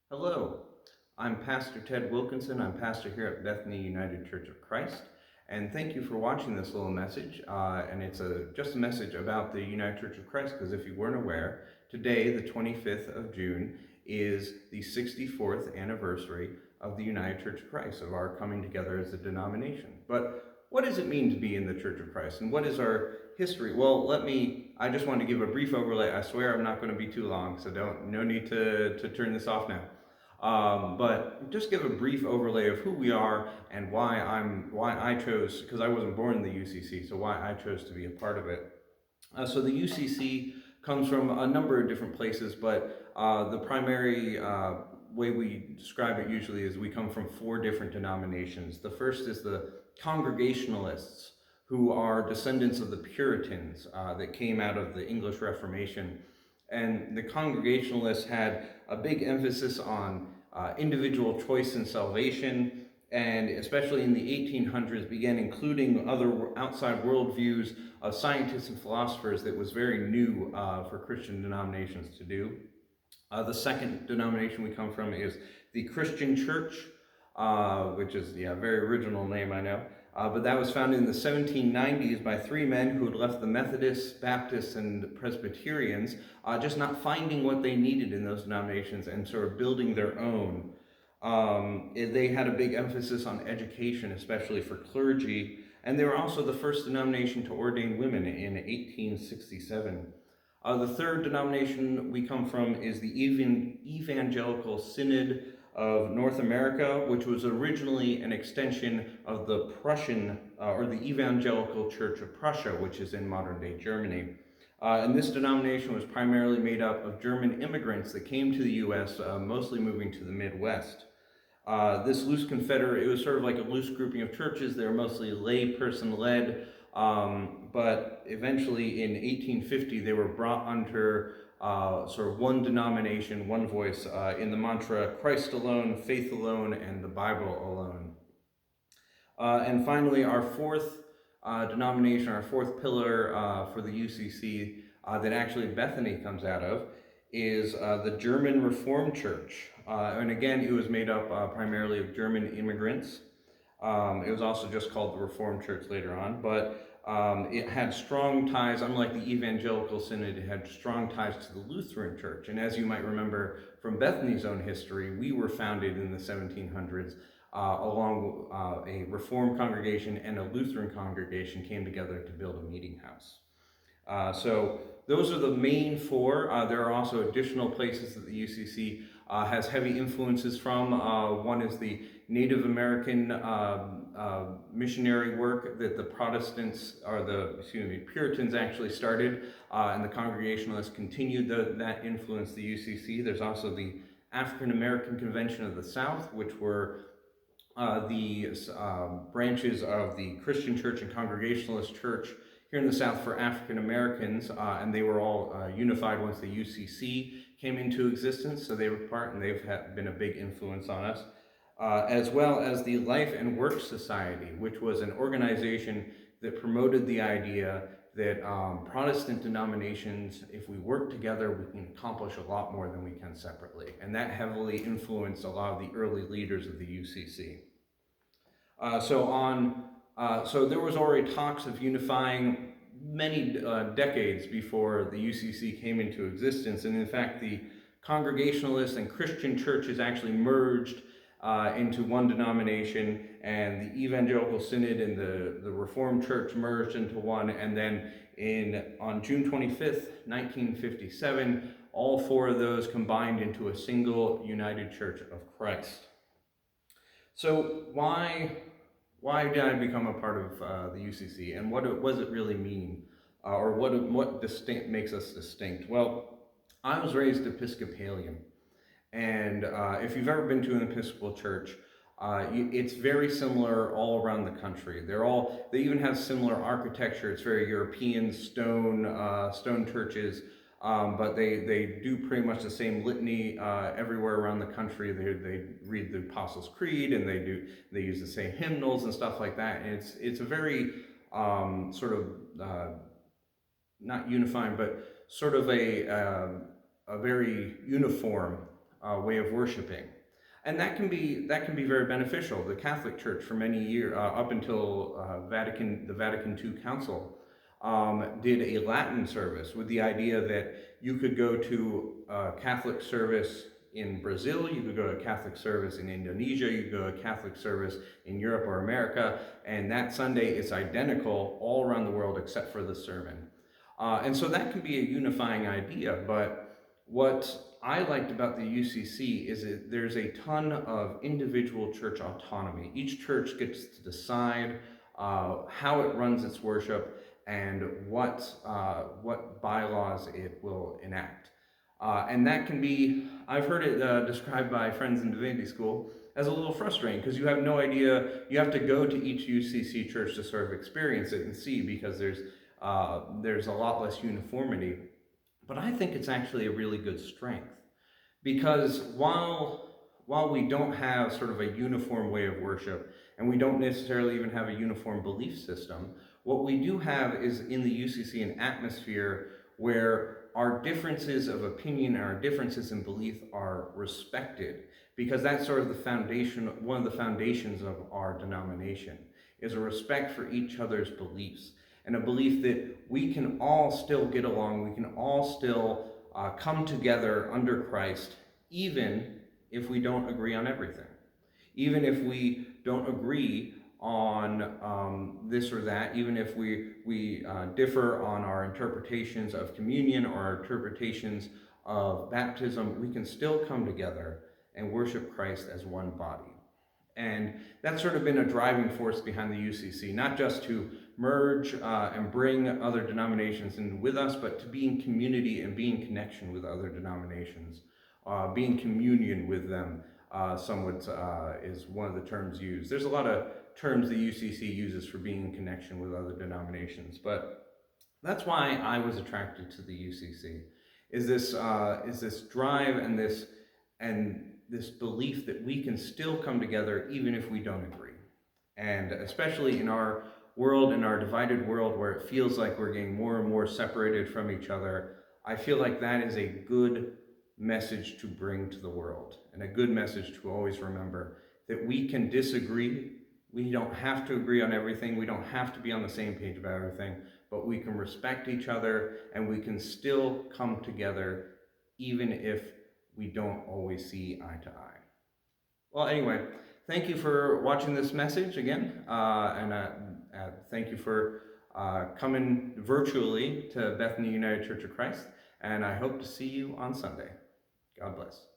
Hello, I'm Pastor Ted Wilkinson. I'm pastor here at Bethany United Church of Christ, and thank you for watching this little message. And it's just a message about the United Church of Christ, because if you weren't aware, today, the 25th of June, is the 64th anniversary of the United Church of Christ, of our coming together as a denomination. But what does it mean to be in the Church of Christ, and what is our history? Well, I just want to give a brief overlay. I swear I'm not going to be too long, so no need to turn this off now. But just give a brief overlay of who we are and why I chose, because I wasn't born in the UCC, so why I chose to be a part of it. So the UCC comes from a number of different places, but the primary way we describe it usually is we come from four different denominations. The first is the Congregationalists, who are descendants of the Puritans that came out of the English Reformation. And the Congregationalists had a big emphasis on individual choice and salvation, and especially in the 1800s began including other outside worldviews of scientists and philosophers that was very new for Christian denominations to do. The second denomination we come from is the Christian Church, which is a very original name, I know. But that was founded in the 1790s by three men who had left the Methodists, Baptists, and Presbyterians, just not finding what they needed in those denominations and sort of building their own. They had a big emphasis on education, especially for clergy, and they were also the first denomination to ordain women in 1867. The third denomination we come from is the Evangelical Synod of North America, which was originally an extension of the Prussian, or the Evangelical Church of Prussia, which is in modern-day Germany. And this denomination was primarily made up of German immigrants that came to the U.S., mostly moving to the Midwest. This loose it was sort of like a loose grouping of churches. They were mostly lay person-led, but eventually in 1850 they were brought under sort of one denomination, one voice, in the mantra, Christ alone, faith alone, and the Bible alone. And finally, our fourth denomination, our fourth pillar for the UCC that actually Bethany comes out of, is the German Reformed Church. And again, it was made up primarily of German immigrants. It was also just called the Reformed Church later on, but it had strong ties, unlike the Evangelical Synod, it had strong ties to the Lutheran Church. And as you might remember from Bethany's own history, we were founded in the 1700s along a Reformed congregation and a Lutheran congregation came together to build a meeting house. So those are the main four. There are also additional places that the UCC has heavy influences from. One is the Native American missionary work that the Puritans actually started, and the Congregationalists continued that influence the UCC. There's also the African American Convention of the South, which were the branches of the Christian Church and Congregationalist Church here in the South for African Americans, and they were all unified once the UCC came into existence, so they were part, and they've been a big influence on us, as well as the Life and Work Society, which was an organization that promoted the idea that Protestant denominations, if we work together, we can accomplish a lot more than we can separately, and that heavily influenced a lot of the early leaders of the UCC. So there was already talks of unifying many decades before the UCC came into existence, and in fact the Congregationalist and Christian churches actually merged into one denomination, and the Evangelical Synod and the Reformed Church merged into one, and then on June 25th, 1957, all four of those combined into a single United Church of Christ. So why did I become a part of the UCC, and what does it really mean, or what makes us distinct? Well, I was raised Episcopalian, and if you've ever been to an Episcopal church, it's very similar all around the country. They even have similar architecture. It's very European stone churches. But they do pretty much the same litany everywhere around the country. They read the Apostles' Creed, and they use the same hymnals and stuff like that. And it's a very sort of not unifying, but sort of a very uniform way of worshiping. And that can be very beneficial. The Catholic Church for many years, up until the Vatican II Council, did a Latin service with the idea that you could go to a Catholic service in Brazil, you could go to a Catholic service in Indonesia, you could go to a Catholic service in Europe or America, and that Sunday is identical all around the world except for the sermon. And so that can be a unifying idea, but what I liked about the UCC is that there's a ton of individual church autonomy. Each church gets to decide how it runs its worship and what bylaws it will enact. And that can be, I've heard it described by friends in divinity school as a little frustrating because you have no idea, you have to go to each UCC church to sort of experience it and see, because there's a lot less uniformity. But I think it's actually a really good strength, because while we don't have sort of a uniform way of worship, and we don't necessarily even have a uniform belief system, what we do have is in the UCC an atmosphere where our differences of opinion and our differences in belief are respected, because that's sort of the foundation, one of the foundations of our denomination, is a respect for each other's beliefs, and a belief that we can all still get along, we can all still come together under Christ, even if we don't agree on everything. Even if we don't agree on this or that, even if we differ on our interpretations of communion or our interpretations of baptism, we can still come together and worship Christ as one body. And that's sort of been a driving force behind the UCC, not just to merge and bring other denominations in with us, but to be in community and be in connection with other denominations, be in communion with them. Is one of the terms used. There's a lot of terms the UCC uses for being in connection with other denominations, but that's why I was attracted to the UCC. Is this drive and this belief that we can still come together even if we don't agree. And especially in our world, in our divided world, where it feels like we're getting more and more separated from each other, I feel like that is a good message to bring to the world, and a good message to always remember that we can disagree. We don't have to agree on everything. We don't have to be on the same page about everything, but we can respect each other and we can still come together even if we don't always see eye to eye. Well, anyway, thank you for watching this message again, and thank you for coming virtually to Bethany United Church of Christ, and I hope to see you on Sunday. God bless.